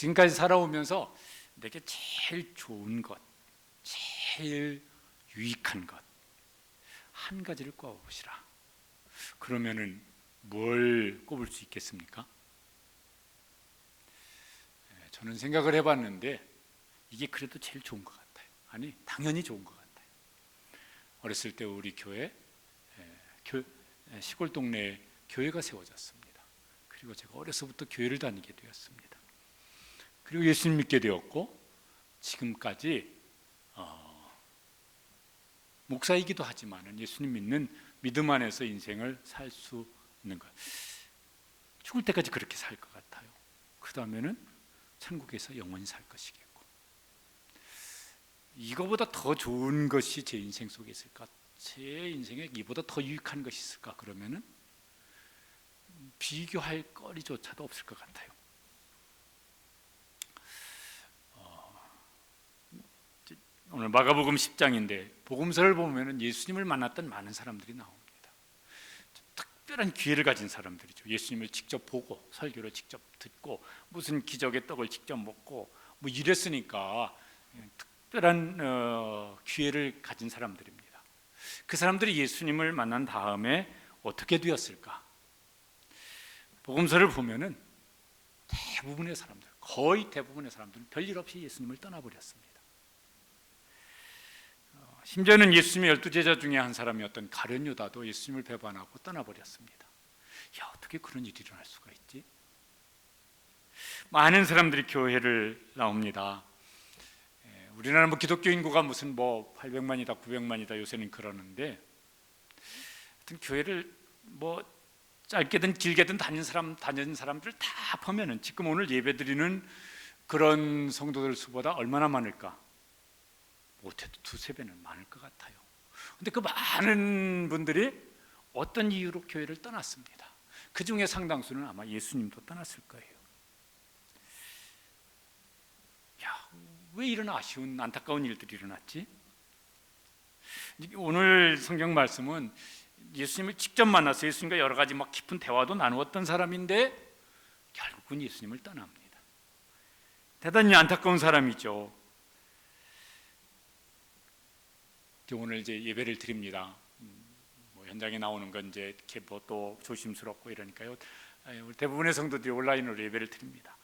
지금까지 살아오면서 내게 제일 좋은 것, 제일 유익한 것 한 가지를 꼽아보시라. 그러면은 뭘 꼽을 수 있겠습니까? 저는 생각을 해봤는데 이게 그래도 제일 좋은 것 같아요. 아니, 당연히 좋은 것 같아요. 어렸을 때 우리 교회, 시골 동네에 교회가 세워졌습니다. 그리고 제가 어려서부터 교회를 다니게 되었습니다. 그리고 예수님 믿게 되었고 지금까지 목사이기도 하지만 예수님 믿는 믿음 안에서 인생을 살 수 있는 것, 죽을 때까지 그렇게 살 것 같아요. 그 다음에는 천국에서 영원히 살 것이겠고, 이거보다 더 좋은 것이 제 인생 속에 있을까? 제 인생에 이보다 더 유익한 것이 있을까? 그러면은 비교할 거리조차도 없을 것 같아요. 오늘 마가복음 10장인데 복음서를 보면 예수님을 만났던 많은 사람들이 나옵니다. 특별한 기회를 가진 사람들이죠. 예수님을 직접 보고 설교를 직접 듣고 무슨 기적의 떡을 직접 먹고 뭐 이랬으니까 특별한 기회를 가진 사람들입니다. 그 사람들이 예수님을 만난 다음에 어떻게 되었을까? 복음서를 보면은 대부분의 사람들, 거의 대부분의 사람들은 별일 없이 예수님을 떠나버렸습니다. 심지어는 예수님의 12제자 중에 한 사람이었던 가룟 유다도 예수님을 배반하고 떠나버렸습니다. 야, 어떻게 그런 일이 일어날 수가 있지? 많은 사람들이 교회를 나옵니다. 우리나라 뭐 기독교 인구가 무슨 뭐 800만이다 900만이다 요새는 그러는데, 하여튼 교회를 뭐 짧게든 길게든 다닌 사람들 다 보면은 지금 오늘 예배드리는 그런 성도들 수보다 얼마나 많을까? 못해도 두세 배는 많을 것 같아요. 근데 그 많은 분들이 어떤 이유로 교회를 떠났습니다. 그 중에 상당수는 아마 예수님도 떠났을 거예요. 야, 왜 이런 아쉬운 안타까운 일들이 일어났지? 오늘 성경 말씀은 예수님을 직접 만나서 예수님과 여러 가지 막 깊은 대화도 나누었던 사람인데 결국은 예수님을 떠납니다. 대단히 안타까운 사람이죠. 오늘 이제 예배를 드립니다. 뭐 현장에 나오는 건 이제 이렇게 뭐 또 조심스럽고 이러니까요. 대부분의 성도들이 온라인으로 예배를 드립니다.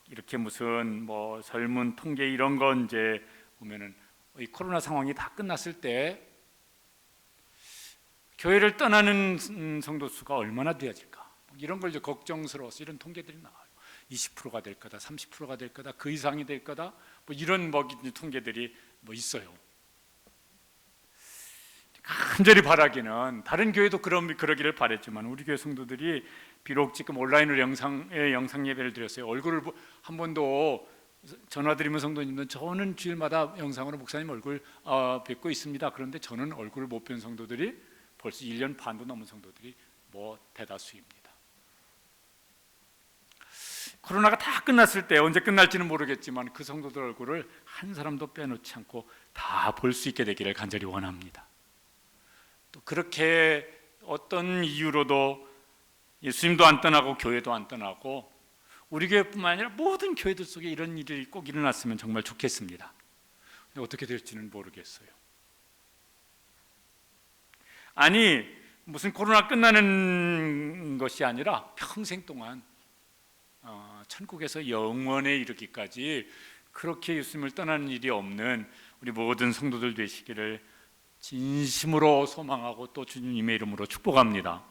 이렇게 무슨 뭐 설문 통계 이런 건 이제 보면은 이 코로나 상황이 다 끝났을 때 교회를 떠나는 성도 수가 얼마나 되어질까? 이런 걸 이제 걱정스러워서 이런 통계들이 나와요. 20%가 될 거다, 30%가 될 거다, 그 이상이 될 거다, 뭐 이런 통계들이 뭐 있어요. 간절히 바라기는 다른 교회도 그러기를 바랬지만 우리 교회 성도들이 비록 지금 온라인으로 영상 예배를 드렸어요. 얼굴을 한 번도 전화드리면 성도님들은 저는 주일마다 영상으로 목사님 얼굴 뵙고 있습니다. 그런데 저는 얼굴을 못 뵌 성도들이 벌써 1년 반도 넘은 성도들이 뭐 대다수입니다. 코로나가 다 끝났을 때 언제 끝날지는 모르겠지만 그 성도들 얼굴을 한 사람도 빼놓지 않고 다 볼 수 있게 되기를 간절히 원합니다. 또 그렇게 어떤 이유로도 예수님도 안 떠나고 교회도 안 떠나고 우리 교회뿐만 아니라 모든 교회들 속에 이런 일이 꼭 일어났으면 정말 좋겠습니다. 근데 어떻게 될지는 모르겠어요. 아니 무슨 코로나 끝나는 것이 아니라 평생 동안 천국에서 영원에 이르기까지 그렇게 예수님을 떠나는 일이 없는 우리 모든 성도들 되시기를 진심으로 소망하고 또 주님의 이름으로 축복합니다.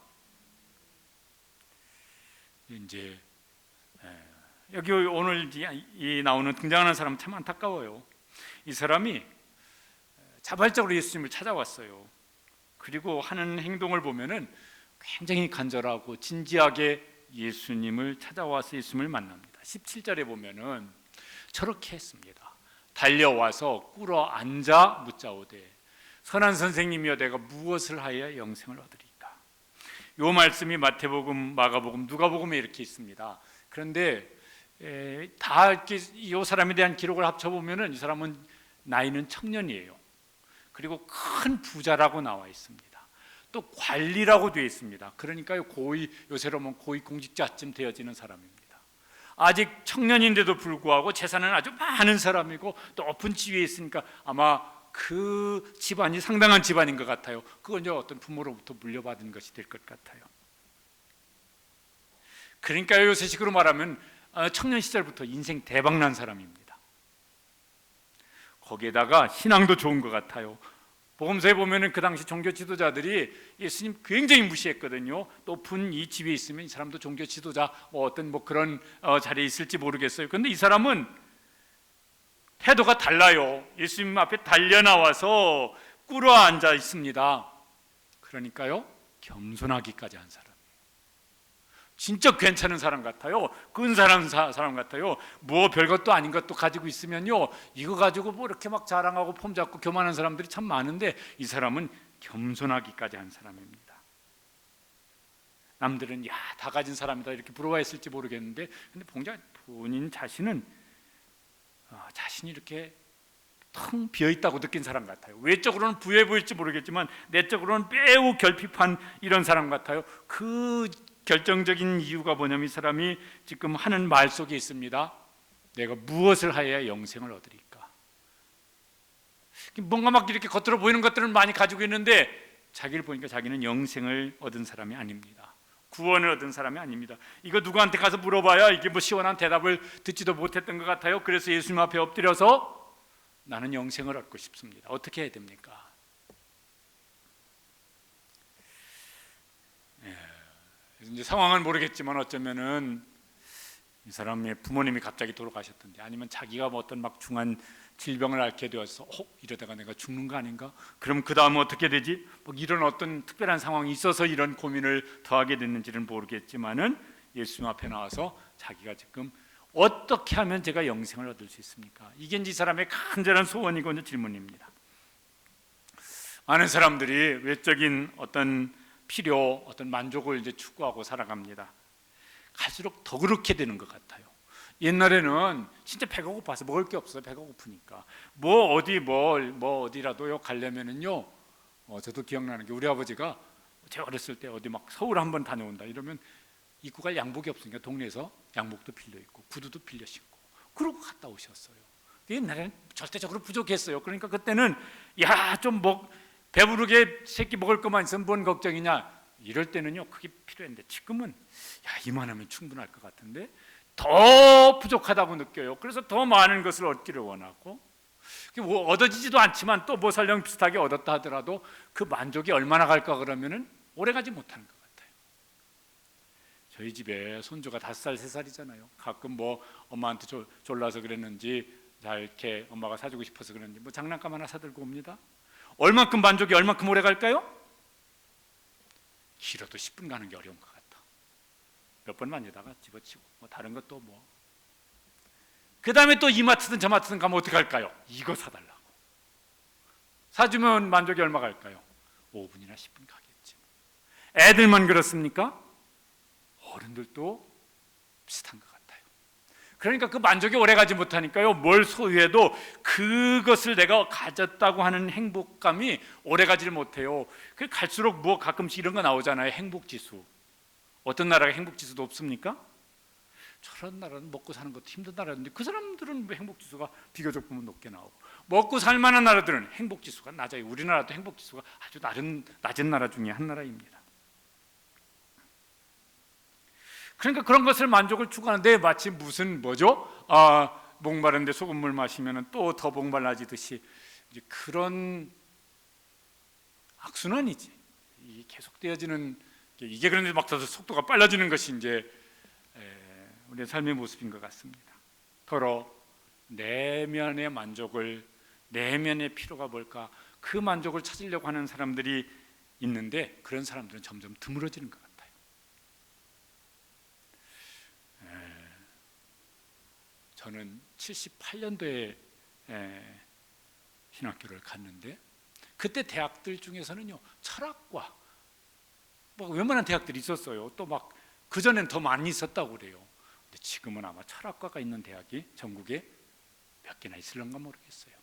이제 여기 오늘 이 나오는 등장하는 사람은 참 안타까워요. 이 사람이 자발적으로 예수님을 찾아왔어요. 그리고 하는 행동을 보면은 굉장히 간절하고 진지하게 예수님을 찾아와서 예수님을 만납니다. 17절에 보면은 저렇게 했습니다. 달려와서 꿇어 앉아 묻자오되 선한 선생님이여 내가 무엇을 하여야 영생을 얻으리까? 이 말씀이 마태복음, 마가복음, 누가복음에 이렇게 있습니다. 그런데 다 이렇게 이 사람에 대한 기록을 합쳐보면은 이 사람은 나이는 청년이에요. 그리고 큰 부자라고 나와 있습니다. 또 관리라고 되어 있습니다. 그러니까 요새로 보면 고위 공직자쯤 되어지는 사람입니다. 아직 청년인데도 불구하고 재산은 아주 많은 사람이고 또 높은 지위에 있으니까 아마 그 집안이 상당한 집안인 것 같아요. 그건 이제 어떤 부모로부터 물려받은 것이 될 것 같아요. 그러니까 요새식으로 말하면 청년 시절부터 인생 대박난 사람입니다. 거기에다가 신앙도 좋은 것 같아요. 복음서에 보면은 그 당시 종교 지도자들이 예수님 굉장히 무시했거든요. 높은 이 집에 있으면 이 사람도 종교 지도자 어떤 그런 자리에 있을지 모르겠어요. 그런데 이 사람은 태도가 달라요. 예수님 앞에 달려 나와서 꿇어 앉아 있습니다. 그러니까요, 겸손하기까지 한 사람. 진짜 괜찮은 사람 같아요. 근사한 사람 같아요. 뭐 별것도 아닌 것도 가지고 있으면요, 이거 가지고 뭐 이렇게 막 자랑하고 폼 잡고 교만한 사람들이 참 많은데 이 사람은 겸손하기까지 한 사람입니다. 남들은 야, 다 가진 사람이다 이렇게 부러워했을지 모르겠는데, 근데 본인 자신은 자신이 이렇게 텅 비어 있다고 느낀 사람 같아요. 외적으로는 부해 보일지 모르겠지만 내적으로는 매우 결핍한 이런 사람 같아요. 그 결정적인 이유가 뭐냐면 이 사람이 지금 하는 말 속에 있습니다. 내가 무엇을 하여야 영생을 얻으리까? 뭔가 막 이렇게 겉으로 보이는 것들을 많이 가지고 있는데 자기를 보니까 자기는 영생을 얻은 사람이 아닙니다. 구원을 얻은 사람이 아닙니다. 이거 누구한테 가서 물어봐야 이게 뭐 시원한 대답을 듣지도 못했던 것 같아요. 그래서 예수님 앞에 엎드려서 나는 영생을 얻고 싶습니다. 어떻게 해야 됩니까? 이제 상황은 모르겠지만 어쩌면은 이 사람의 부모님이 갑자기 돌아가셨던데, 아니면 자기가 뭐 어떤 막 중한 질병을 앓게 되어서 이러다가 내가 죽는 거 아닌가? 그럼 그 다음은 어떻게 되지? 뭐 이런 어떤 특별한 상황이 있어서 이런 고민을 더하게 됐는지는 모르겠지만은 예수님 앞에 나와서 자기가 지금 어떻게 하면 제가 영생을 얻을 수 있습니까? 이게 이제 이 사람의 간절한 소원이고 이제 질문입니다. 많은 사람들이 외적인 어떤 필요, 어떤 만족을 이제 추구하고 살아갑니다. 갈수록 더 그렇게 되는 것 같아요. 옛날에는 진짜 배가 고파서 먹을 게 없어요. 배가 고프니까 뭐 어디라도요 가려면은요, 저도 기억나는 게 우리 아버지가 제가 어렸을 때 어디 막 서울 한번 다녀온다 이러면 입고 갈 양복이 없으니까 동네에서 양복도 빌려 입고 구두도 빌려 신고 그러고 갔다 오셨어요. 옛날에는 절대적으로 부족했어요. 그러니까 그때는 좀 배부르게 새끼 먹을 것만 있으면 뭔 걱정이냐, 이럴 때는요 그게 필요했는데 지금은 이만하면 충분할 것 같은데 더 부족하다고 느껴요. 그래서 더 많은 것을 얻기를 원하고, 뭐 얻어지지도 않지만 또 뭐 설령 비슷하게 얻었다 하더라도 그 만족이 얼마나 갈까 그러면은 오래가지 못하는 것 같아요. 저희 집에 손주가 5살, 3살이잖아요. 가끔 뭐 엄마한테 졸라서 그랬는지 이렇게 엄마가 사주고 싶어서 그랬는지 뭐 장난감 하나 사들고 옵니다. 얼만큼 만족이 얼만큼 오래 갈까요? 길어도 10분 가는 게 어려운 것 같아. 몇 번 만지다가 집어치고 뭐 다른 것도 그 다음에 또 이마트든 저마트든 가면 어떻게 할까요? 이거 사달라고 사주면 만족이 얼마 갈까요? 5분이나 10분 가겠지. 애들만 그렇습니까? 어른들도 비슷한 것 같아요. 그러니까 그 만족이 오래가지 못하니까요, 뭘 소유해도 그것을 내가 가졌다고 하는 행복감이 오래가지를 못해요. 그 갈수록 가끔씩 이런 거 나오잖아요. 행복지수. 어떤 나라가 행복지수도 없습니까? 저런 나라는 먹고 사는 것도 힘든 나라인데 그 사람들은 행복지수가 비교적 보면 높게 나오고, 먹고 살 만한 나라들은 행복지수가 낮아요. 우리나라도 행복지수가 아주 낮은 나라 중에 한 나라입니다. 그러니까 그런 것을 만족을 추구하는데 마치 목마른데 소금물 마시면 또 더 목말라지듯이 이제 그런 악순환이지. 계속되어지는 이게, 그런데 막 더 속도가 빨라지는 것이 이제 우리의 삶의 모습인 것 같습니다. 더러 내면의 만족을, 내면의 필요가 뭘까, 그 만족을 찾으려고 하는 사람들이 있는데 그런 사람들은 점점 드물어지는 것 같아요. 저는 78년도에 신학교를 갔는데 그때 대학들 중에서는요 철학과 웬만한 대학들이 있었어요. 또 그전엔 더 많이 있었다고 그래요. 근데 지금은 아마 철학과가 있는 대학이 전국에 몇 개나 있을런가 모르겠어요.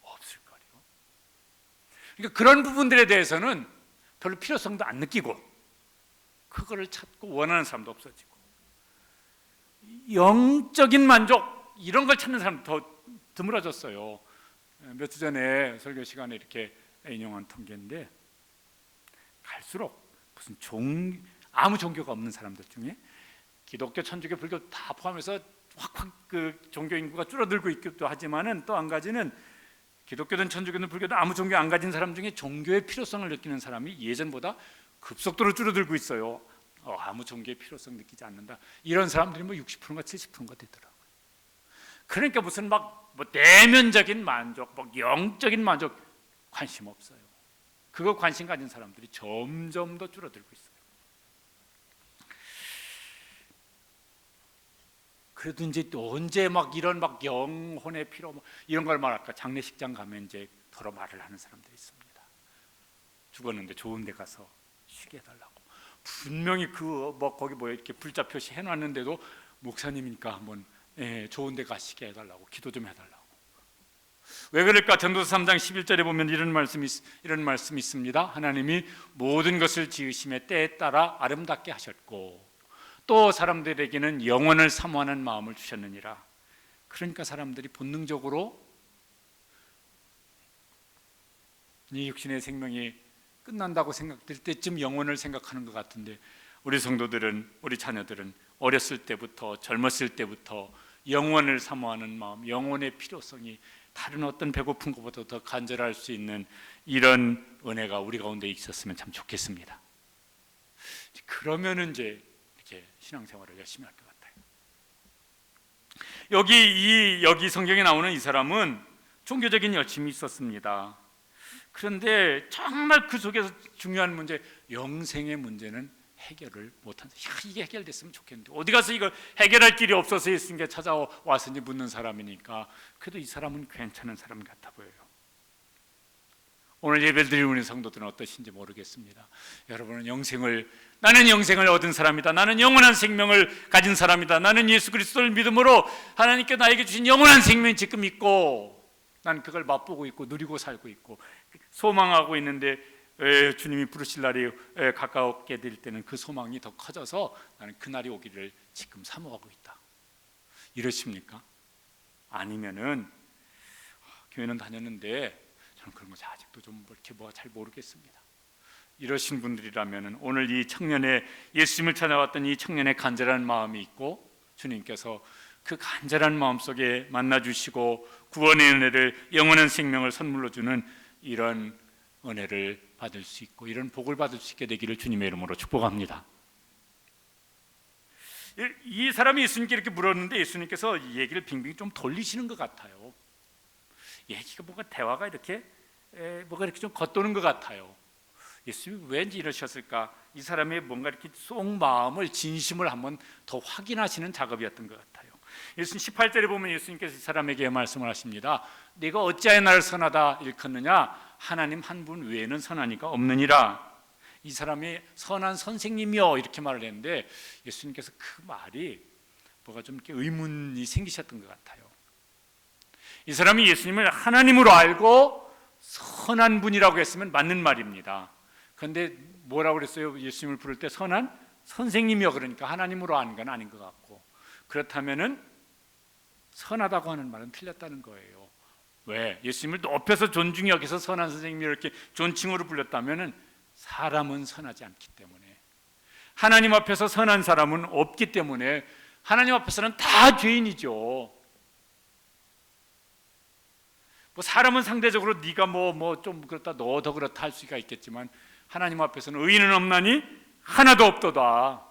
없을 거예요. 그러니까 그런 부분들에 대해서는 별로 필요성도 안 느끼고 그거를 찾고 원하는 사람도 없어지고, 영적인 만족 이런 걸 찾는 사람 더 드물어졌어요. 몇 주 전에 설교 시간에 이렇게 인용한 통계인데 갈수록 무슨 아무 종교가 없는 사람들 중에 기독교, 천주교, 불교 다 포함해서 확 그 종교 인구가 줄어들고 있기도 하지만은 또 한 가지는 기독교든 천주교든 불교든 아무 종교 안 가진 사람 중에 종교의 필요성을 느끼는 사람이 예전보다 급속도로 줄어들고 있어요. 아무 종교의 필요성 느끼지 않는다. 이런 사람들이 뭐 60%인가 70%인가 되더라고요. 그러니까 무슨 뭐 내면적인 만족, 뭐 영적인 만족 관심 없어요. 그거 관심 가진 사람들이 점점 더 줄어들고 있어요. 그래도 이제 또 언제 막 이런 막 영혼의 필요 이런 걸 말할까? 장례식장 가면 이제 더러 말을 하는 사람들이 있습니다. 죽었는데 좋은 데 가서 쉬게 해달라고. 분명히 그 뭐 거기 뭐 이렇게 불자 표시 해놨는데도 목사님이니까 한번 좋은 데 가시게 해달라고, 기도 좀 해달라고. 왜 그럴까? 전도서 3장 11절에 보면 이런 말씀이 있습니다. 하나님이 모든 것을 지으심의 때에 따라 아름답게 하셨고 또 사람들에게는 영원을 사모하는 마음을 주셨느니라. 그러니까 사람들이 본능적으로 이 육신의 생명이 끝난다고 생각될 때쯤 영원을 생각하는 것 같은데 우리 성도들은, 우리 자녀들은 어렸을 때부터, 젊었을 때부터 영원을 사모하는 마음, 영원의 필요성이 다른 어떤 배고픈 것보다 더 간절할 수 있는 이런 은혜가 우리 가운데 있었으면 참 좋겠습니다. 그러면은 이제 이렇게 신앙생활을 열심히 할 것 같아요. 여기 성경에 나오는 이 사람은 종교적인 열심이 있었습니다. 그런데 정말 그 속에서 중요한 문제, 영생의 문제는 해결을 못한. 이게 해결됐으면 좋겠는데 어디 가서 이걸 해결할 길이 없어서 예수님께 찾아와서 이제 묻는 사람이니까 그래도 이 사람은 괜찮은 사람 같아 보여요. 오늘 예배를 드리는 성도들은 어떠신지 모르겠습니다. 여러분은 나는 영생을 얻은 사람이다. 나는 영원한 생명을 가진 사람이다. 나는 예수 그리스도를 믿음으로 하나님께 나에게 주신 영원한 생명이 지금 있고 난 그걸 맛보고 있고 누리고 살고 있고 소망하고 있는데 주님이 부르실 날이 가까웠게 될 때는 그 소망이 더 커져서 나는 그날이 오기를 지금 사모하고 있다. 이러십니까? 아니면은 교회는 다녔는데 저는 그런 거 아직도 좀 이렇게 잘 모르겠습니다. 이러신 분들이라면은 오늘 이 청년의 예수님을 찾아왔던 이 청년의 간절한 마음이 있고 주님께서 그 간절한 마음 속에 만나 주시고 구원의 은혜를, 영원한 생명을 선물로 주는 이런 은혜를 받을 수 있고 이런 복을 받을 수 있게 되기를 주님의 이름으로 축복합니다. 이 사람이 예수님께 이렇게 물었는데 예수님께서 이 얘기를 빙빙 좀 돌리시는 것 같아요. 얘기가 대화가 이렇게 좀 겉도는 것 같아요. 예수님이 왠지 이러셨을까? 이 사람의 뭔가 이렇게 속 마음을, 진심을 한번 더 확인하시는 작업이었던 것 같아요. 예수님 18절에 보면 예수님께서 이 사람에게 말씀을 하십니다. 네가 어찌하여 나를 선하다 일컫느냐? 하나님 한 분 외에는 선한 이가 없느니라. 이 사람이 선한 선생님이요 이렇게 말을 했는데 예수님께서 그 말이 뭐가 좀 이렇게 의문이 생기셨던 것 같아요. 이 사람이 예수님을 하나님으로 알고 선한 분이라고 했으면 맞는 말입니다. 그런데 뭐라고 그랬어요? 예수님을 부를 때 선한 선생님이요. 그러니까 하나님으로 아는 건 아닌 것 같고, 그렇다면은 선하다고 하는 말은 틀렸다는 거예요. 왜? 예수님을 높여서 존중히 여기서 선한 선생님이 이렇게 존칭으로 불렸다면은 사람은 선하지 않기 때문에, 하나님 앞에서 선한 사람은 없기 때문에 하나님 앞에서는 다 죄인이죠. 뭐 사람은 상대적으로 네가 뭐 좀 그렇다, 너 더 그렇다 할 수가 있겠지만 하나님 앞에서는 의인은 없나니 하나도 없도다.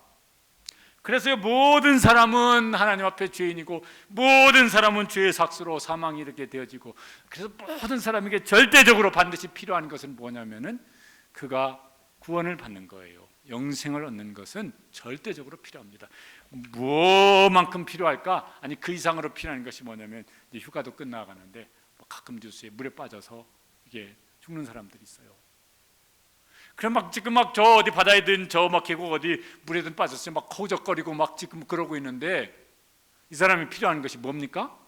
그래서 모든 사람은 하나님 앞에 죄인이고 모든 사람은 죄의 삭스로 사망이 이렇게 되어지고, 그래서 모든 사람에게 절대적으로 반드시 필요한 것은 뭐냐면은 그가 구원을 받는 거예요. 영생을 얻는 것은 절대적으로 필요합니다. 뭐만큼 필요할까? 아니 그 이상으로 필요한 것이 뭐냐면 이제 휴가도 끝나가는데 가끔 뉴스에 물에 빠져서 이게 죽는 사람들이 있어요. 그럼 지금 저 어디 바다에든 저 계곡 어디 물에든 빠졌어요. 허우적거리고 지금 그러고 있는데 이 사람이 필요한 것이 뭡니까?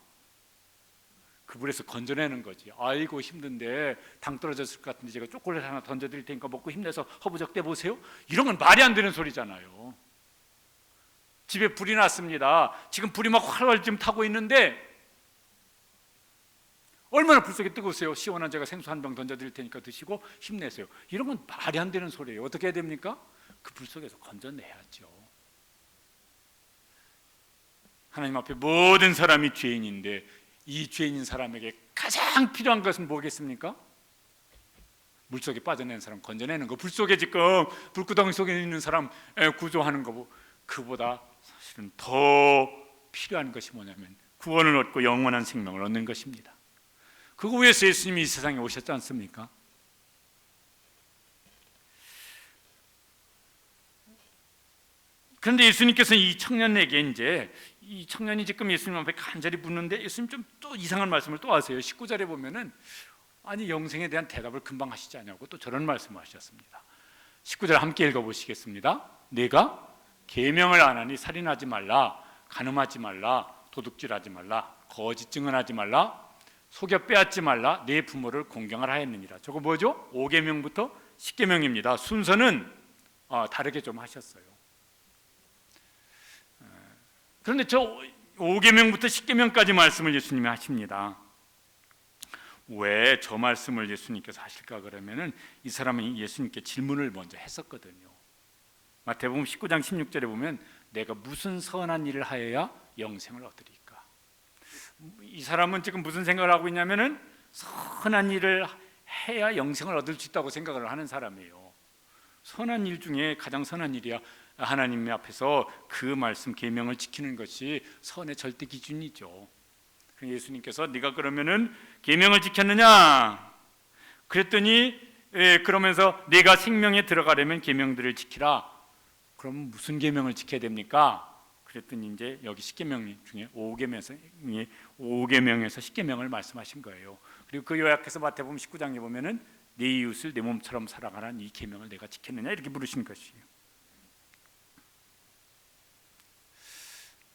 그 물에서 건져내는 거지. 아이고 힘든데 당 떨어졌을 것 같은데 제가 초콜릿 하나 던져드릴 테니까 먹고 힘내서 허부적 대 보세요. 이런 건 말이 안 되는 소리잖아요. 집에 불이 났습니다. 지금 불이 막 활활 지금 타고 있는데 얼마나 불 속에 뜨거우세요. 시원한 제가 생수 한 병 던져드릴 테니까 드시고 힘내세요. 이런 건 말이 안 되는 소리예요. 어떻게 해야 됩니까? 그 불 속에서 건져내야죠. 하나님 앞에 모든 사람이 죄인인데 이 죄인인 사람에게 가장 필요한 것은 뭐겠습니까? 물속에 빠져낸 사람 건져내는 거. 불 속에 지금 불구덩이 속에 있는 사람 구조하는 거, 그보다 사실은 더 필요한 것이 뭐냐면 구원을 얻고 영원한 생명을 얻는 것입니다. 그거 위해서 예수님이 이 세상에 오셨지 않습니까? 그런데 예수님께서 이 청년에게 이제 이 청년이 지금 예수님 앞에 간절히 묻는데 예수님 좀 또 이상한 말씀을 또 하세요. 19절에 보면은 아니 영생에 대한 대답을 금방 하시지 않냐고 또 저런 말씀을 하셨습니다. 19절 함께 읽어보시겠습니다. 내가 계명을 안 하니 살인하지 말라, 간음하지 말라, 도둑질하지 말라, 거짓 증언하지 말라, 속여 빼앗지 말라, 내 부모를 공경하라 했느니라. 저거 뭐죠? 5계명부터 10계명입니다. 순서는 다르게 좀 하셨어요. 그런데 저 5계명부터 10계명까지 말씀을 예수님이 하십니다. 왜 저 말씀을 예수님께서 하실까 그러면은 이 사람은 예수님께 질문을 먼저 했었거든요. 마태복음 19장 16절에 보면 내가 무슨 선한 일을 하여야 영생을 얻으리까? 이 사람은 지금 무슨 생각을 하고 있냐면은 선한 일을 해야 영생을 얻을 수 있다고 생각을 하는 사람이에요. 선한 일 중에 가장 선한 일이야 하나님 앞에서 그 말씀 계명을 지키는 것이 선의 절대 기준이죠. 예수님께서 네가 그러면은 계명을 지켰느냐? 그랬더니 그러면서 내가 생명에 들어가려면 계명들을 지키라. 그럼 무슨 계명을 지켜야 됩니까? 그랬더니 이제 여기 10계명 중에 5계명에서 10계명을 말씀하신 거예요. 그리고 그 요약해서 마태복음 19장에 보면은 네 이웃을 내 몸처럼 사랑하라는 이 계명을 내가 지켰느냐 이렇게 물으신 것이에요.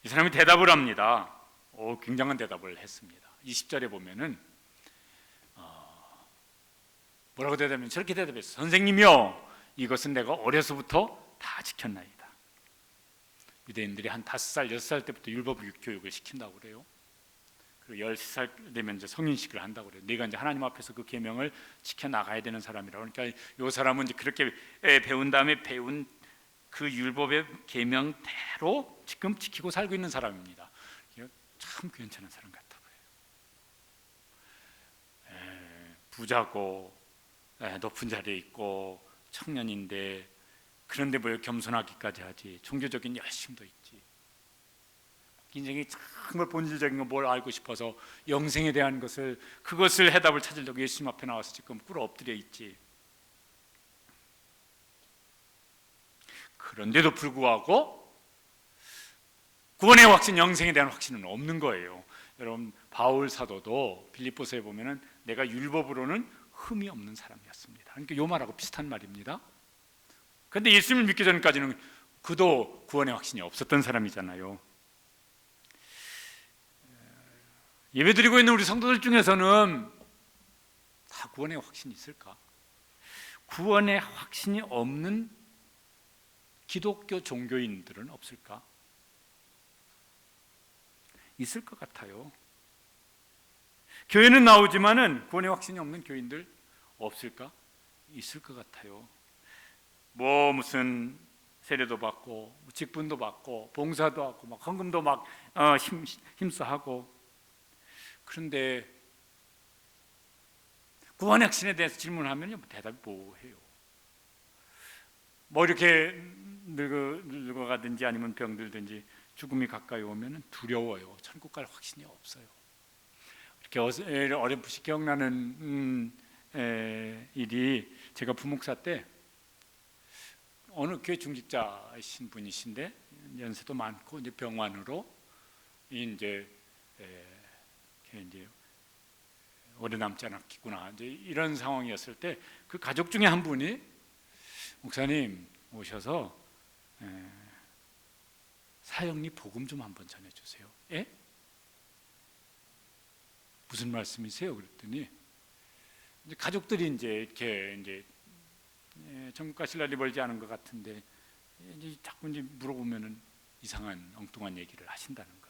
이 사람이 대답을 합니다. 굉장한 대답을 했습니다. 20절에 보면은 뭐라고 대답하면 저렇게 대답했어요. 선생님이요, 이것은 내가 어려서부터 다 지켰나이다. 유대인들이 한 5살, 6살 때부터 율법 교육을 시킨다고 그래요. 그리고 13살 되면 이제 성인식을 한다고 그래요. 내가 이제 하나님 앞에서 그 계명을 지켜 나가야 되는 사람이라고. 그러니까 이 사람은 이제 그렇게 배운 다음에 배운 그 율법의 계명대로 지금 지키고 살고 있는 사람입니다. 참 괜찮은 사람 같아 보여요. 부자고 높은 자리에 있고 청년인데 그런데 뭐 겸손하기까지 하지. 종교적인 열심도 있지. 인생이 정말 본질적인 거 뭘 알고 싶어서 영생에 대한 그것을 해답을 찾으려고 예수님 앞에 나와서 지금 꿇어 엎드려 있지. 그런데도 불구하고 구원의 확신, 영생에 대한 확신은 없는 거예요. 여러분 바울 사도도 빌립보서에 보면은 내가 율법으로는 흠이 없는 사람이었습니다. 그러니까 요 말하고 비슷한 말입니다. 그런데 예수님을 믿기 전까지는 그도 구원의 확신이 없었던 사람이잖아요. 예배드리고 있는 우리 성도들 중에서는 다 구원의 확신이 있을까? 구원의 확신이 없는 기독교 종교인들은 없을까? 있을 것 같아요. 교회는 나오지만은 구원의 확신이 없는 교인들 없을까? 있을 것 같아요. 뭐 무슨 세례도 받고 직분도 받고 봉사도 하고 막 헌금도 막 힘써하고. 그런데 구원의 확신에 대해서 질문하면요 대답이 뭐해요? 뭐 이렇게 늙어가든지 아니면 병들든지 죽음이 가까이 오면 두려워요. 천국 갈 확신이 없어요. 이렇게 어렴풋이 기억나는 일이 제가 부목사 때 어느 교회 중직자이신 분이신데 연세도 많고 이제 병환으로 이제 오래 남지 않았겠구나 이제 이런 상황이었을 때 그 가족 중에 한 분이 목사님 오셔서 사형리 복음 좀 한번 전해주세요. 예? 무슨 말씀이세요? 그랬더니 이제 가족들이 이제 이렇게 천국 가실 날이 멀지 않은 것 같은데 이제 자꾸 이제 물어보면은 이상한 엉뚱한 얘기를 하신다는 거예요.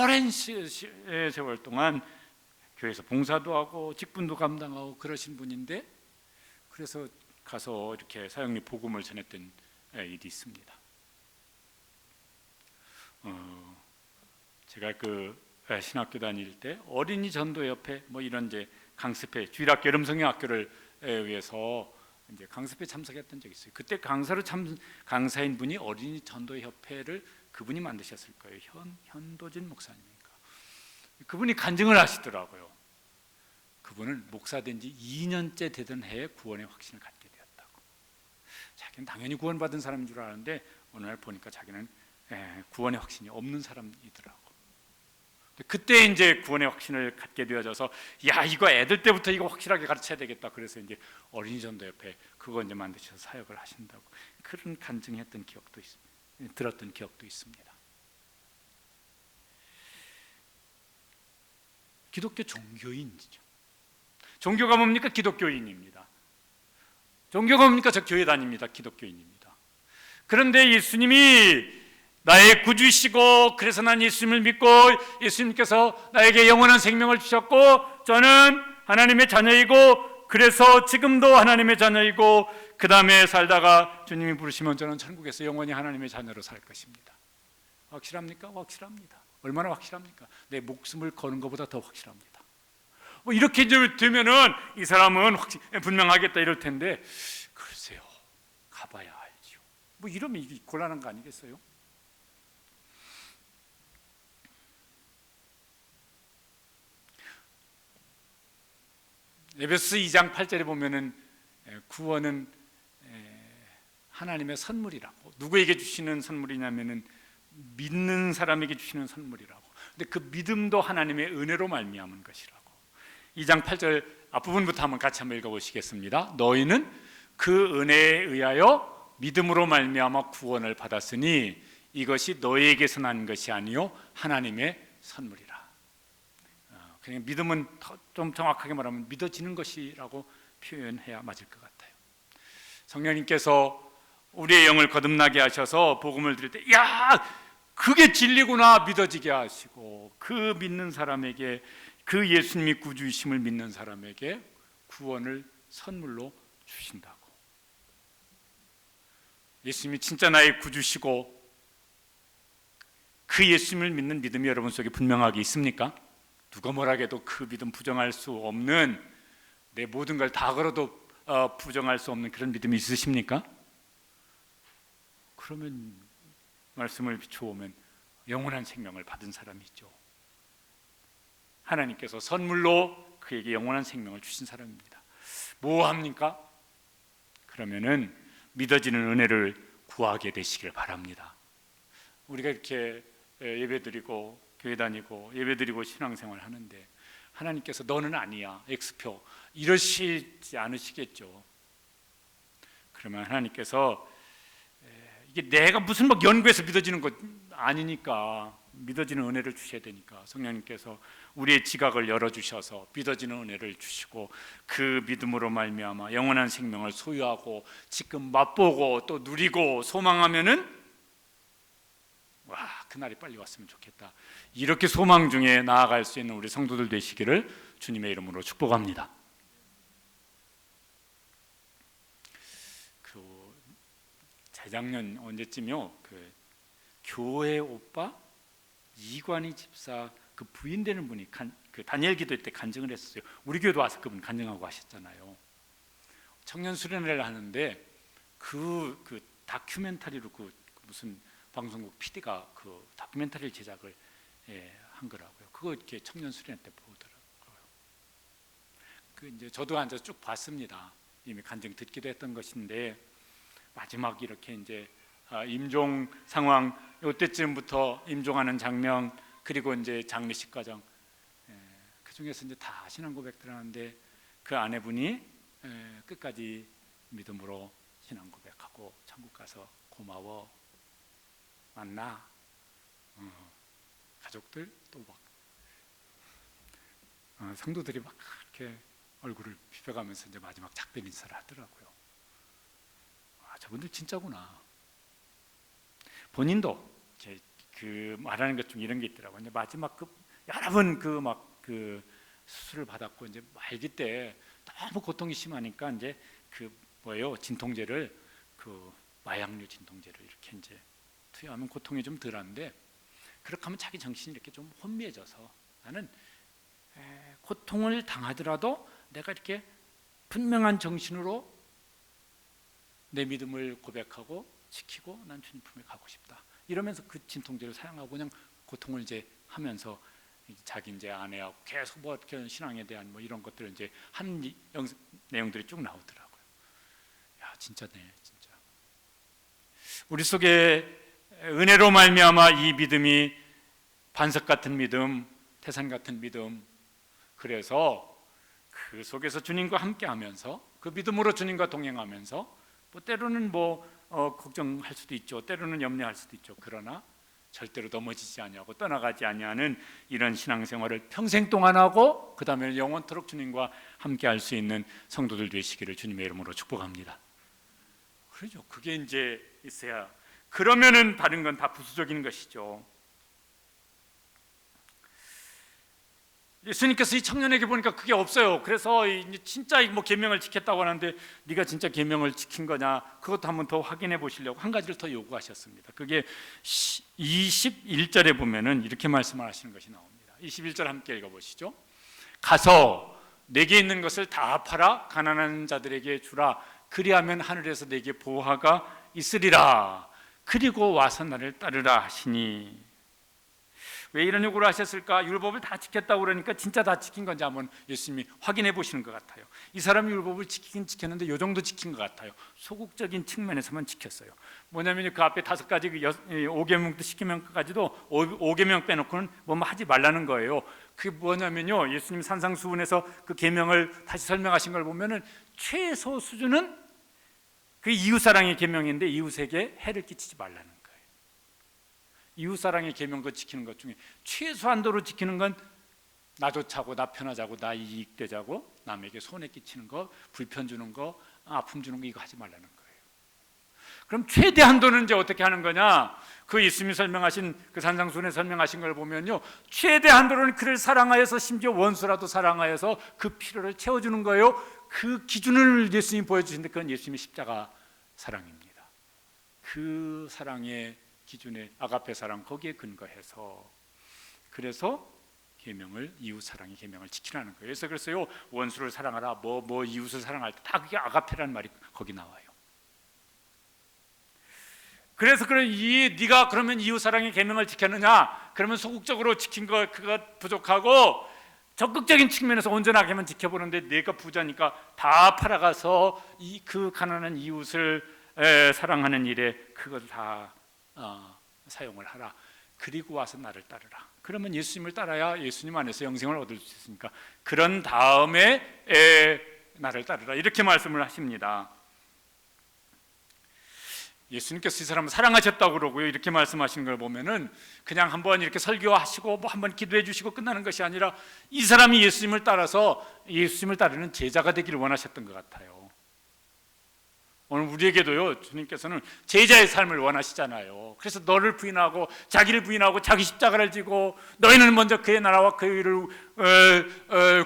오랜 세월 동안 교회에서 봉사도 하고 직분도 감당하고 그러신 분인데, 그래서 가서 이렇게 사형리 복음을 전했던 일이 있습니다. 제가 신학교 다닐 때 어린이 전도협회 뭐 이런 이제 강습회, 주일학교 여름성경학교를 위해서 이제 강습회 참석했던 적이 있어요. 그때 강사인 분이 어린이 전도협회를 그분이 만드셨을 거예요. 현도진 목사님인가. 그분이 간증을 하시더라고요. 그분은 목사된 지 2년째 되던 해에 구원의 확신을 갖게 되었다고. 자기는 당연히 구원받은 사람인 줄 알았는데 어느 날 보니까 자기는 구원의 확신이 없는 사람이더라고. 그때 이제 구원의 확신을 갖게 되어져서, 야, 이거 애들 때부터 이거 확실하게 가르쳐야 되겠다. 그래서 이제 어린이 전도협회 그거 이제 만드셔서 사역을 하신다고, 그런 간증했던 기억도 들었던 기억도 있습니다. 기독교 종교인이죠. 종교가 뭡니까? 기독교인입니다. 종교가 뭡니까? 저 교회 다닙니다. 기독교인입니다. 그런데 예수님이 나의 구주이시고, 그래서 난 예수님을 믿고 예수님께서 나에게 영원한 생명을 주셨고, 저는 하나님의 자녀이고, 그래서 지금도 하나님의 자녀이고, 그 다음에 살다가 주님이 부르시면 저는 천국에서 영원히 하나님의 자녀로 살 것입니다. 확실합니까? 확실합니다. 얼마나 확실합니까? 내 목숨을 거는 것보다 더 확실합니다. 뭐 이렇게 되면은 이 사람은 분명하겠다 이럴 텐데, 글쎄요, 가봐야 알죠. 뭐 이러면 이게 곤란한 거 아니겠어요? 에베소 2장 8절에 보면은 구원은 하나님의 선물이라고. 누구에게 주시는 선물이냐면은 믿는 사람에게 주시는 선물이라고. 근데 그 믿음도 하나님의 은혜로 말미암은 것이라고. 2장 8절 앞부분부터 한번 같이 한번 읽어보시겠습니다. 너희는 그 은혜에 의하여 믿음으로 말미암아 구원을 받았으니 이것이 너희에게서 난 것이 아니요 하나님의 선물이라. 그냥 믿음은 좀 정확하게 말하면 믿어지는 것이라고 표현해야 맞을 것 같아요. 성령님께서 우리의 영을 거듭나게 하셔서 복음을 드릴 때, 야, 그게 진리구나 믿어지게 하시고, 그 믿는 사람에게, 그 예수님이 구주이심을 믿는 사람에게 구원을 선물로 주신다고. 예수님이 진짜 나의 구주시고 그 예수님을 믿는 믿음이 여러분 속에 분명하게 있습니까? 누가 뭐라 해도 그 믿음 부정할 수 없는, 내 모든 걸 다 걸어도 부정할 수 없는 그런 믿음이 있으십니까? 그러면 말씀을 비춰보면 영원한 생명을 받은 사람이죠. 하나님께서 선물로 그에게 영원한 생명을 주신 사람입니다. 뭐 합니까? 그러면은 믿어지는 은혜를 구하게 되시길 바랍니다. 우리가 이렇게 예배드리고 교회 다니고 예배드리고 신앙생활 하는데 하나님께서 너는 아니야, X표, 이러시지 않으시겠죠. 그러면 하나님께서 이게 내가 무슨 막 연구해서 믿어지는 것 아니니까 믿어지는 은혜를 주셔야 되니까 성령님께서 우리의 지각을 열어주셔서 믿어지는 은혜를 주시고, 그 믿음으로 말미암아 영원한 생명을 소유하고 지금 맛보고 또 누리고 소망하면은, 와, 그날이 빨리 왔으면 좋겠다, 이렇게 소망 중에 나아갈 수 있는 우리 성도들 되시기를 주님의 이름으로 축복합니다. 재작년 언제쯤요, 교회 오빠 이관희 집사 그 부인 되는 분이 그 다니엘 기도회 때 간증을 했었어요. 우리 교회도 와서 그분 간증하고 하셨잖아요. 청년 수련회를 하는데 그 다큐멘터리로 무슨 방송국 PD가 그 다큐멘터리를 제작을 한 거라고요. 그거 이렇게 청년 수련회 때 보더라고요. 이제 저도 앉아서 쭉 봤습니다. 이미 간증 듣기도 했던 것인데, 마지막 이렇게 이제 임종 상황, 이때쯤부터 임종하는 장면, 그리고 이제 장례식 과정, 그 중에서 이제 다 신앙 고백들 하는데 그 아내분이 끝까지 믿음으로 신앙 고백하고 천국 가서 고마워, 만나, 가족들 또 막 성도들이 막 이렇게 얼굴을 비벼가면서 이제 마지막 작별 인사를 하더라고요. 아, 저분들 진짜구나. 본인도 이제 그 말하는 것 중 이런 게 있더라고요. 이제 마지막 여러 번 그 수술을 받았고 이제 말기 때 너무 고통이 심하니까 이제 진통제를 마약류 진통제를 이렇게 이제 투여하면 고통이 좀 덜한데, 그렇게 하면 자기 정신이 이렇게 좀 혼미해져서 나는 고통을 당하더라도 내가 이렇게 분명한 정신으로 내 믿음을 고백하고 지키고 난 주님 품에 가고 싶다, 이러면서 그 진통제를 사용하고 그냥 고통을 이제 하면서 자기 이제 아내하고 계속 신앙에 대한 이런 것들을 이제 하는 내용들이 쭉 나오더라고요. 야, 진짜네, 진짜. 우리 속에 은혜로 말미암아 이 믿음이 반석 같은 믿음, 태산 같은 믿음, 그래서 그 속에서 주님과 함께하면서 그 믿음으로 주님과 동행하면서 때로는 걱정할 수도 있죠. 때로는 염려할 수도 있죠. 그러나 절대로 넘어지지 아니하고 떠나가지 아니하는 이런 신앙생활을 평생 동안 하고 그 다음에 영원토록 주님과 함께할 수 있는 성도들 되시기를 주님의 이름으로 축복합니다. 그렇죠. 그게 이제 있어야, 그러면은 다른 건 다 부수적인 것이죠. 예수님께서 이 청년에게 보니까 그게 없어요. 그래서 이제 진짜 계명을 지켰다고 하는데 네가 진짜 계명을 지킨 거냐, 그것도 한번 더 확인해 보시려고 한 가지를 더 요구하셨습니다. 그게 21절에 보면은 이렇게 말씀을 하시는 것이 나옵니다. 21절 함께 읽어보시죠. 가서 내게 있는 것을 다 팔아 가난한 자들에게 주라. 그리하면 하늘에서 내게 보화가 있으리라. 그리고 와서 나를 따르라 하시니. 왜 이런 요구를 하셨을까? 율법을 다 지켰다고 그러니까 진짜 다 지킨 건지 한번 예수님이 확인해 보시는 것 같아요. 이 사람이 율법을 지키긴 지켰는데 요 정도 지킨 것 같아요. 소극적인 측면에서만 지켰어요. 뭐냐면 그 앞에 5가지 5계명도 10계명까지도 5계명 빼놓고는 하지 말라는 거예요. 그게 뭐냐면요, 예수님 산상수훈에서 그 계명을 다시 설명하신 걸 보면은 최소 수준은 그 이웃사랑의 계명인데 이웃에게 해를 끼치지 말라는 거예요. 이웃사랑의 계명도 지키는 것 중에 최소한도로 지키는 건 나 좋자고, 나 편하자고, 나 이익되자고, 남에게 손해 끼치는 거, 불편 주는 거, 아픔 주는 거, 이거 하지 말라는 거예요. 그럼 최대한도는 이제 어떻게 하는 거냐? 그 예수님이 설명하신 그 산상수훈에 설명하신 걸 보면요, 최대한도로는 그를 사랑하여서 심지어 원수라도 사랑하여서 그 필요를 채워주는 거예요. 그 기준을 예수님이 보여주시는데 그건 예수님의 십자가 사랑입니다. 그 사랑의 기준의 아가페 사랑, 거기에 근거해서 그래서 계명을, 이웃 사랑의 계명을 지키라는 거예요. 그래서요, 원수를 사랑하라, 이웃을 사랑할 때 다 그게 아가페라는 말이 거기 나와요. 그래서 네가 그러면 이웃 사랑의 계명을 지켰느냐? 그러면 소극적으로 지킨 거 그거 부족하고 적극적인 측면에서 온전하게만 지켜보는데 내가 부자니까 다 팔아가서 그 가난한 이웃을 사랑하는 일에 그것을 다 사용을 하라. 그리고 와서 나를 따르라. 그러면 예수님을 따라야 예수님 안에서 영생을 얻을 수 있으니까 그런 다음에 나를 따르라, 이렇게 말씀을 하십니다. 예수님께서 이 사람을 사랑하셨다고 그러고요, 이렇게 말씀하시는 걸 보면은 그냥 한번 이렇게 설교하시고 한번 기도해 주시고 끝나는 것이 아니라 이 사람이 예수님을 따라서 예수님을 따르는 제자가 되기를 원하셨던 것 같아요. 오늘 우리에게도요, 주님께서는 제자의 삶을 원하시잖아요. 그래서 너를 부인하고 자기를 부인하고 자기 십자가를 지고 너희는 먼저 그의 나라와 그의 의를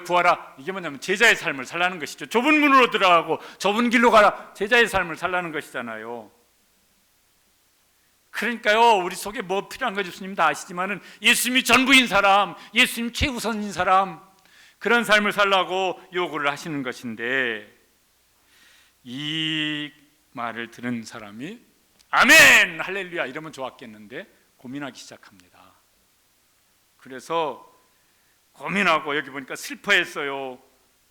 구하라. 이게 뭐냐면 제자의 삶을 살라는 것이죠. 좁은 문으로 들어가고 좁은 길로 가라. 제자의 삶을 살라는 것이잖아요. 그러니까요, 우리 속에 뭐 필요한 거 예수님 다 아시지만은 예수님이 전부인 사람, 예수님 최우선인 사람, 그런 삶을 살라고 요구를 하시는 것인데, 이 말을 들은 사람이 아멘 할렐루야 이러면 좋았겠는데 고민하기 시작합니다. 그래서 고민하고 여기 보니까 슬퍼했어요.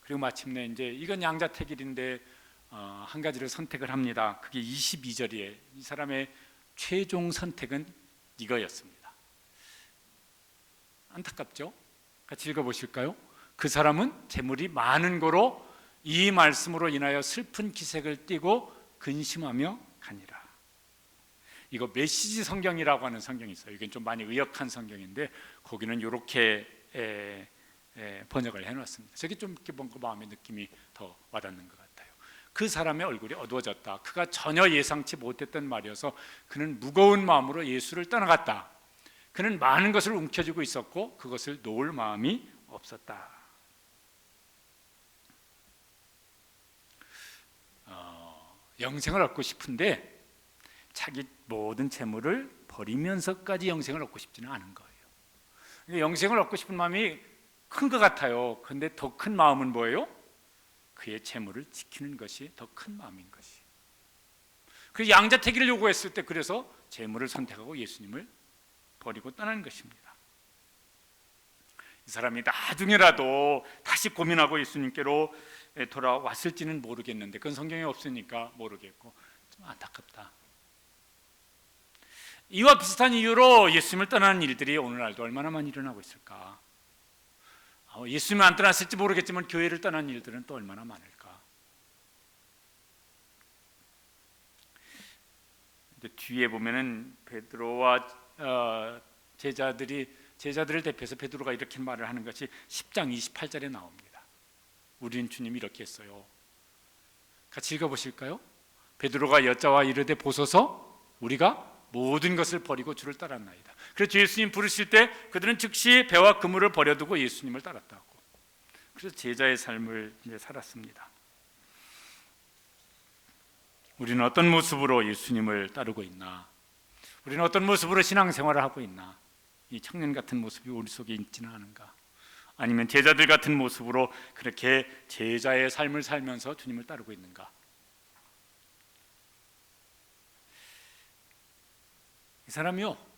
그리고 마침내 이제 이건 양자택일인데 한 가지를 선택을 합니다. 그게 22절이에요. 이 사람의 최종 선택은 이거였습니다. 안타깝죠? 같이 읽어보실까요? 그 사람은 재물이 많은 거로 이 말씀으로 인하여 슬픈 기색을 띠고 근심하며 가니라. 이거 메시지 성경이라고 하는 성경이 있어요. 이건 좀 많이 의역한 성경인데 거기는 이렇게 번역을 해놨습니다. 저게 좀 이렇게 뭔가 마음의 느낌이 더 와닿는 것 같아요. 그 사람의 얼굴이 어두워졌다. 그가 전혀 예상치 못했던 말이어서 그는 무거운 마음으로 예수를 떠나갔다. 그는 많은 것을 움켜쥐고 있었고 그것을 놓을 마음이 없었다. 영생을 얻고 싶은데 자기 모든 재물을 버리면서까지 영생을 얻고 싶지는 않은 거예요. 영생을 얻고 싶은 마음이 큰 것 같아요. 그런데 더 큰 마음은 뭐예요? 그의 재물을 지키는 것이 더 큰 마음인 것이. 그 양자택일을 요구했을 때 그래서 재물을 선택하고 예수님을 버리고 떠나는 것입니다. 이 사람이 나중에라도 다시 고민하고 예수님께로 돌아왔을지는 모르겠는데 그건 성경에 없으니까 모르겠고 좀 안타깝다. 이와 비슷한 이유로 예수님을 떠나는 일들이 오늘날도 얼마나 많이 일어나고 있을까? 예수님을 안 떠났을지 모르겠지만 교회를 떠난 일들은 또 얼마나 많을까? 뒤에 보면은 베드로와 제자들을 대표해서 베드로가 이렇게 말을 하는 것이 10장 28절에 나옵니다. 우리는 주님이 이렇게 했어요. 같이 읽어보실까요? 베드로가 여자와 이르되 보소서 우리가 모든 것을 버리고 주를 따랐나이다. 그래서 예수님 부르실 때 그들은 즉시 배와 그물을 버려두고 예수님을 따랐다고. 그래서 제자의 삶을 이제 살았습니다. 우리는 어떤 모습으로 예수님을 따르고 있나? 우리는 어떤 모습으로 신앙생활을 하고 있나? 이 청년 같은 모습이 우리 속에 있지는 않은가? 아니면 제자들 같은 모습으로 그렇게 제자의 삶을 살면서 주님을 따르고 있는가? 이 사람이요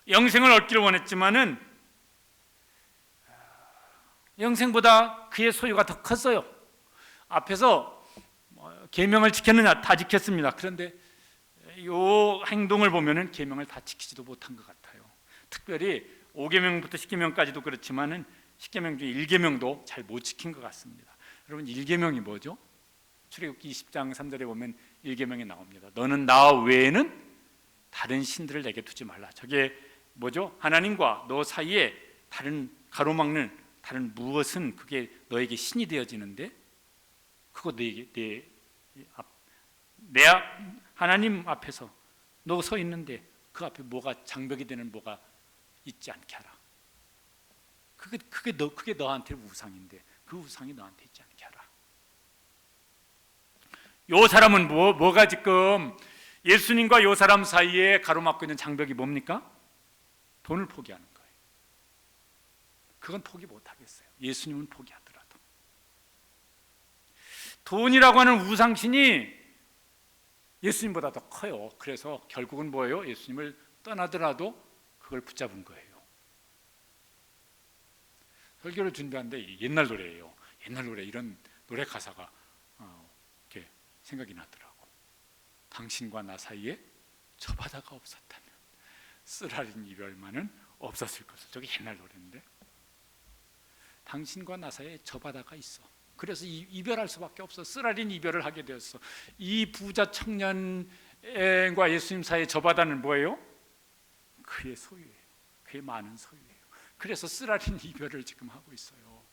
영생을 얻기를 원했지만은 영생보다 그의 소유가 더 컸어요. 앞에서 계명을 지켰느냐? 다 지켰습니다. 그런데 이 행동을 보면은 계명을 다 지키지도 못한 것 같아요. 특별히 5계명부터 10계명까지도 그렇지만은 10계명 중에 1계명도 잘 못 지킨 것 같습니다. 여러분 1계명이 뭐죠? 출애굽기 20장 3절에 보면 1계명이 나옵니다. 너는 나 외에는 다른 신들을 내게 두지 말라. 저게 뭐죠? 하나님과 너 사이에 다른 가로막는 다른 무엇은 그게 너에게 신이 되어지는데 그거 내 하나님 앞에서 너 서 있는데 그 앞에 뭐가 장벽이 되는 뭐가 있지 않게 하라. 그게 너한테 우상인데 그 우상이 너한테 있지 않게 하라. 요 사람은 뭐가 지금 예수님과 요 사람 사이에 가로막고 있는 장벽이 뭡니까? 돈을 포기하는 거예요. 그건 포기 못하겠어요. 예수님은 포기하더라도. 돈이라고 하는 우상신이 예수님보다 더 커요. 그래서 결국은 뭐예요? 예수님을 떠나더라도 그걸 붙잡은 거예요. 설교를 준비하는데 옛날 노래예요. 옛날 노래 이런 노래 가사가 이렇게 생각이 나더라고. 당신과 나 사이에 저 바다가 없었다면 쓰라린 이별만은 없었을 것을. 저게 옛날 노래인데 당신과 나 사이에 저 바다가 있어. 그래서 이별할 수밖에 없어. 쓰라린 이별을 하게 되었어. 이 부자 청년과 예수님 사이의 저 바다는 뭐예요? 그의 소유예요. 그의 많은 소유예요. 그래서 쓰라린 이별을 지금 하고 있어요.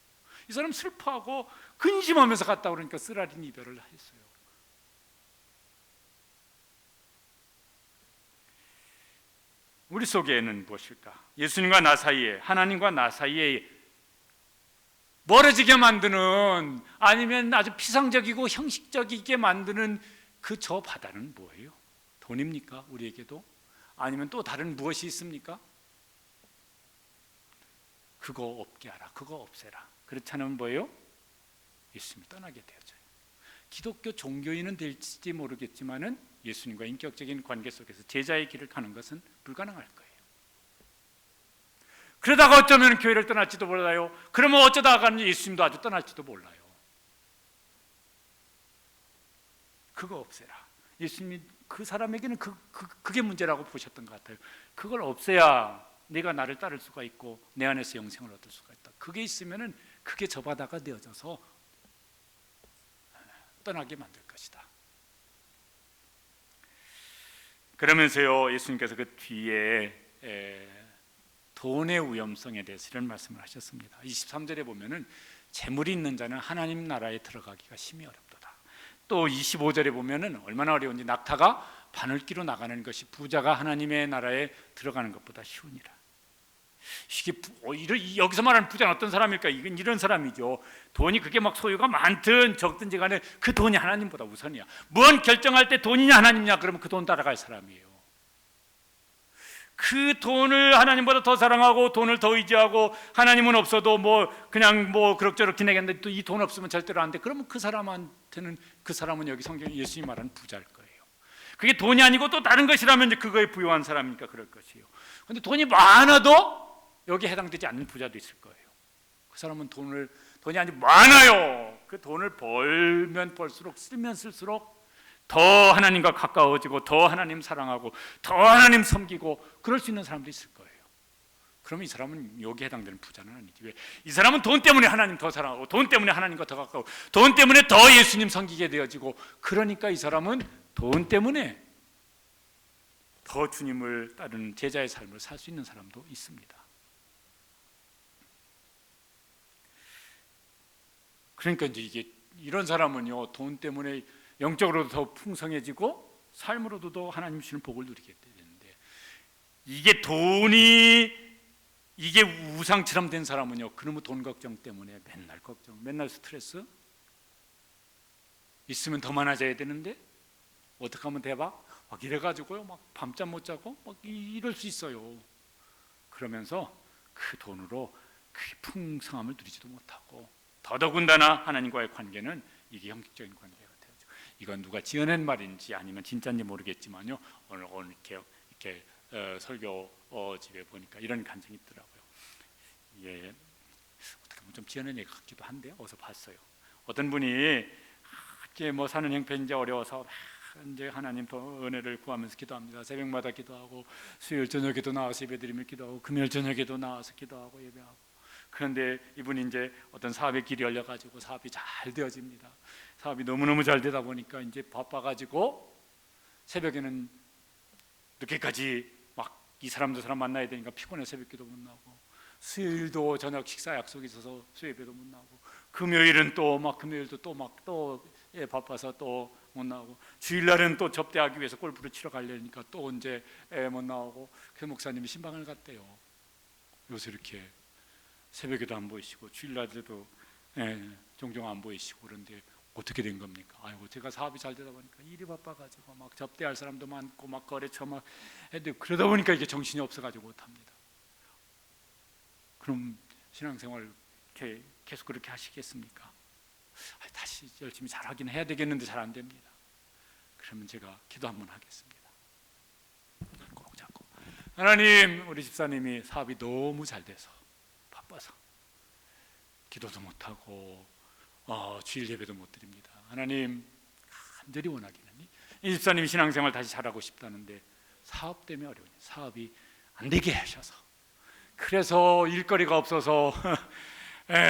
이 사람 슬퍼하고 근심하면서 갔다 오니까 쓰라린 이별을 했어요. 우리 속에는 무엇일까? 예수님과 나 사이에, 하나님과 나 사이에 멀어지게 만드는, 아니면 아주 피상적이고 형식적이게 만드는 그 저 바다는 뭐예요? 돈입니까? 우리에게도? 아니면 또 다른 무엇이 있습니까? 그거 없게 하라, 그거 없애라. 그렇지 않으면 뭐예요? 예수님을 떠나게 되어져요. 기독교 종교인은 될지 모르겠지만은 예수님과 인격적인 관계 속에서 제자의 길을 가는 것은 불가능할 거예요. 그러다가 어쩌면 교회를 떠날지도 몰라요. 그러면 어쩌다가 예수님도 아주 떠날지도 몰라요. 그거 없애라. 예수님이 그 사람에게는 그게 문제라고 보셨던 것 같아요. 그걸 없애야 내가 나를 따를 수가 있고 내 안에서 영생을 얻을 수가 있다. 그게 있으면은 그게 저 바다가 되어져서 떠나게 만들 것이다. 그러면서요 예수님께서 그 뒤에 돈의 위험성에 대해서 이런 말씀을 하셨습니다. 23절에 보면은 재물이 있는 자는 하나님 나라에 들어가기가 심히 어렵도다. 또 25절에 보면은 얼마나 어려운지 낙타가 바늘기로 나가는 것이 부자가 하나님의 나라에 들어가는 것보다 쉬우니라. 여기서 말하는 부자는 어떤 사람일까? 이건 이런 사람이죠. 돈이 그게 막 소유가 많든 적든지 간에 그 돈이 하나님보다 우선이야. 뭔 결정할 때 돈이냐 하나님이냐 그러면 그 돈 따라갈 사람이에요. 그 돈을 하나님보다 더 사랑하고 돈을 더 의지하고 하나님은 없어도 그냥 그럭저럭 지내겠는데 또 이 돈 없으면 절대로 안 돼. 그러면 그 사람은 여기 성경에 예수님이 말하는 부자일 거예요. 그게 돈이 아니고 또 다른 것이라면 이제 그거에 부유한 사람이니까 그럴 것이에요. 그런데 돈이 많아도 여기에 해당되지 않는 부자도 있을 거예요. 그 사람은 돈이 아주 많아요. 그 돈을 벌면 벌수록 쓰면 쓸수록 더 하나님과 가까워지고 더 하나님 사랑하고 더 하나님 섬기고 그럴 수 있는 사람도 있을 거예요. 그러면 이 사람은 여기에 해당되는 부자는 아니지. 왜? 이 사람은 돈 때문에 하나님 더 사랑하고 돈 때문에 하나님과 더 가까우고 돈 때문에 더 예수님 섬기게 되어지고 그러니까 이 사람은 돈 때문에 더 주님을 따르는 제자의 삶을 살 수 있는 사람도 있습니다. 그러니까 이제 이런 사람은요 돈 때문에 영적으로도 더 풍성해지고 삶으로도 더 하나님 주시는 복을 누리게 되는데 이게 우상처럼 된 사람은요 그놈의 돈 걱정 때문에 맨날 걱정, 맨날 스트레스 있으면 더 많아져야 되는데 어떻게 하면 대박? 막 이래가지고요 막 밤잠 못 자고 막 이럴 수 있어요. 그러면서 그 돈으로 그 풍성함을 누리지도 못하고 더더군다나 하나님과의 관계는 이게 형식적인 관계가 되죠. 이건 누가 지어낸 말인지 아니면 진짜인지 모르겠지만요. 오늘 이렇게 설교 집에 보니까 이런 간증이 있더라고요. 이게 어떻게 보면 좀 지어낸 얘기 같기도 한데 어서 봤어요. 어떤 분이 이제 사는 형편이 이제 어려워서 이제 하나님 더 은혜를 구하면서 기도합니다. 새벽마다 기도하고 수요일 저녁에도 나와서 예배드리며 기도하고 금요일 저녁에도 나와서 기도하고 예배하고 그런데 이분이 이제 어떤 사업의 길이 열려가지고 사업이 잘 되어집니다. 사업이 너무너무 잘 되다 보니까 이제 바빠가지고 새벽에는 늦게까지 막 이 사람 저 사람 만나야 되니까 피곤해 새벽기도 못 나오고 수요일도 저녁 식사 약속이 있어서 수요예배도 못 나오고 금요일은 또 바빠서 또 못 나오고 주일날은 또 접대하기 위해서 골프를 치러 가려니까 또 언제 못 나오고 그 목사님이 신방을 갔대요. 요새 이렇게 새벽에도 안 보이시고 주일날에도 종종 안 보이시고 그런데 어떻게 된 겁니까? 아이고 제가 사업이 잘 되다 보니까 일이 바빠가지고 막 접대할 사람도 많고 막 거래처 막 해도 그러다 보니까 이게 정신이 없어가지고 못합니다. 그럼 신앙생활 계속 그렇게 하시겠습니까? 다시 열심히 잘하긴 해야 되겠는데 잘 안 됩니다. 그러면 제가 기도 한번 하겠습니다. 꼭 잡고 하나님 우리 집사님이 사업이 너무 잘 돼서 바빠서 기도도 못하고 주일 예배도 못 드립니다. 하나님 간절히 원하기는 이 집사님이 신앙생활 다시 잘하고 싶다는데 사업 때문에 어려우니 사업이 안 되게 하셔서 그래서 일거리가 없어서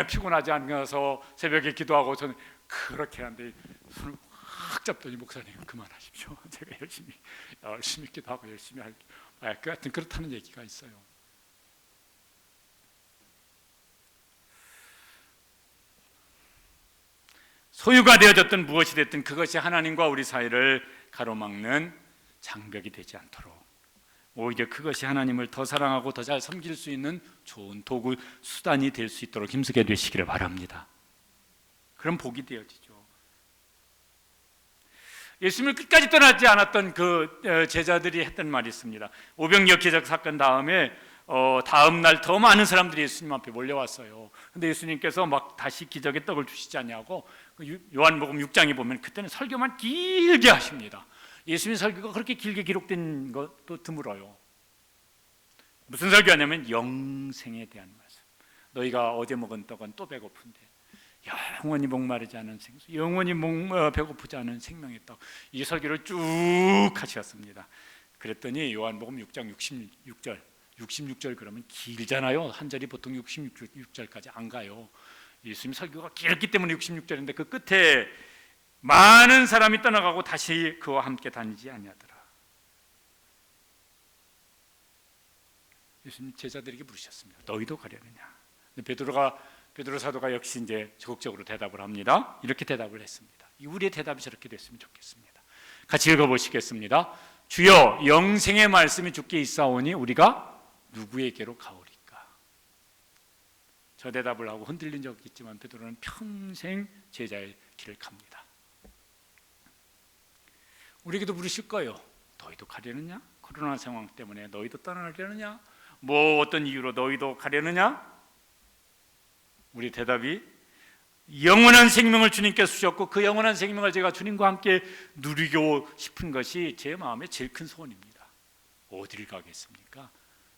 피곤하지 않아서 새벽에 기도하고 저는 그렇게 하는데 손을 확 잡더니 목사님 그만하십시오. 제가 열심히 기도하고 열심히 할게요. 그렇다는 얘기가 있어요. 소유가 되어졌든 무엇이 됐든 그것이 하나님과 우리 사이를 가로막는 장벽이 되지 않도록 오히려 그것이 하나님을 더 사랑하고 더 잘 섬길 수 있는 좋은 도구, 수단이 될 수 있도록 힘쓰게 되시기를 바랍니다. 그럼 복이 되어지죠. 예수님을 끝까지 떠나지 않았던 그 제자들이 했던 말이 있습니다. 오병이어 기적 사건 다음에 다음 날 더 많은 사람들이 예수님 앞에 몰려왔어요. 근데 예수님께서 막 다시 기적의 떡을 주시지 않냐고 요한복음 6장에 보면 그때는 설교만 길게 하십니다. 예수님의 설교가 그렇게 길게 기록된 것도 드물어요. 무슨 설교하냐면 영생에 대한 말씀. 너희가 어제 먹은 떡은 또 배고픈데 영원히 목마르지 않은 생수, 영원히 배고프지 않은 생명의 떡. 이 설교를 쭉 하셨습니다. 그랬더니 요한복음 6장 66절 그러면 길잖아요. 한 절이 보통 66절까지 안 가요. 예수님 설교가 길었기 때문에 66절인데 그 끝에 많은 사람이 떠나가고 다시 그와 함께 다니지 아니하더라. 예수님 제자들에게 물으셨습니다. 너희도 가려느냐? 베드로 사도가 역시 이제 적극적으로 대답을 합니다. 이렇게 대답을 했습니다. 우리의 대답이 저렇게 됐으면 좋겠습니다. 같이 읽어보시겠습니다. 주여 영생의 말씀이 주께 있사오니 우리가 누구에게로 가오리까? 저 대답을 하고 흔들린 적이 있지만 베드로는 평생 제자의 길을 갑니다. 우리에게도 물으실 거예요. 너희도 가려느냐? 코로나 상황 때문에 너희도 떠나려느냐? 뭐 어떤 이유로 너희도 가려느냐? 우리 대답이 영원한 생명을 주님께서 주셨고 그 영원한 생명을 제가 주님과 함께 누리고 싶은 것이 제 마음의 제일 큰 소원입니다. 어디를 가겠습니까?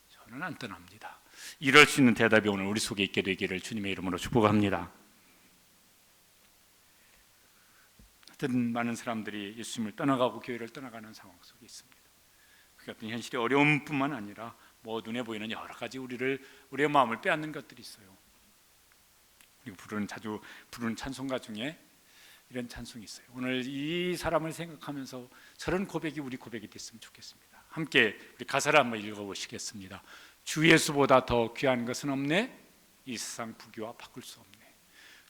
저는 안 떠납니다. 이럴 수 있는 대답이 오늘 우리 속에 있게 되기를 주님의 이름으로 축복합니다. 하여튼 많은 사람들이 예수님을 떠나가고 교회를 떠나가는 상황 속에 있습니다. 그 어떤 현실이 어려움뿐만 아니라 뭐 눈에 보이는 여러 가지 우리의 마음을 빼앗는 것들이 있어요. 그리고 자주 부르는 찬송가 중에 이런 찬송이 있어요. 오늘 이 사람을 생각하면서 저런 고백이 우리 고백이 됐으면 좋겠습니다. 함께 우리 가사를 한번 읽어보시겠습니다. 주 예수보다 더 귀한 것은 없네. 이 세상 부귀와 바꿀 수 없네.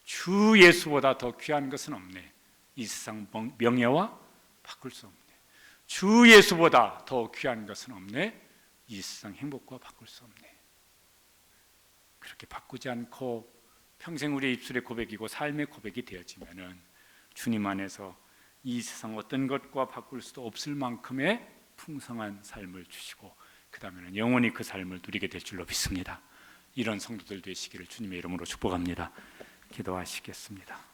주 예수보다 더 귀한 것은 없네. 이 세상 명예와 바꿀 수 없네. 주 예수보다 더 귀한 것은 없네. 이 세상 행복과 바꿀 수 없네. 그렇게 바꾸지 않고 평생 우리의 입술의 고백이고 삶의 고백이 되어지면은 주님 안에서 이 세상 어떤 것과 바꿀 수도 없을 만큼의 풍성한 삶을 주시고 그 다음에는 영원히 그 삶을 누리게 될 줄로 믿습니다. 이런 성도들 되시기를 주님의 이름으로 축복합니다. 기도하시겠습니다.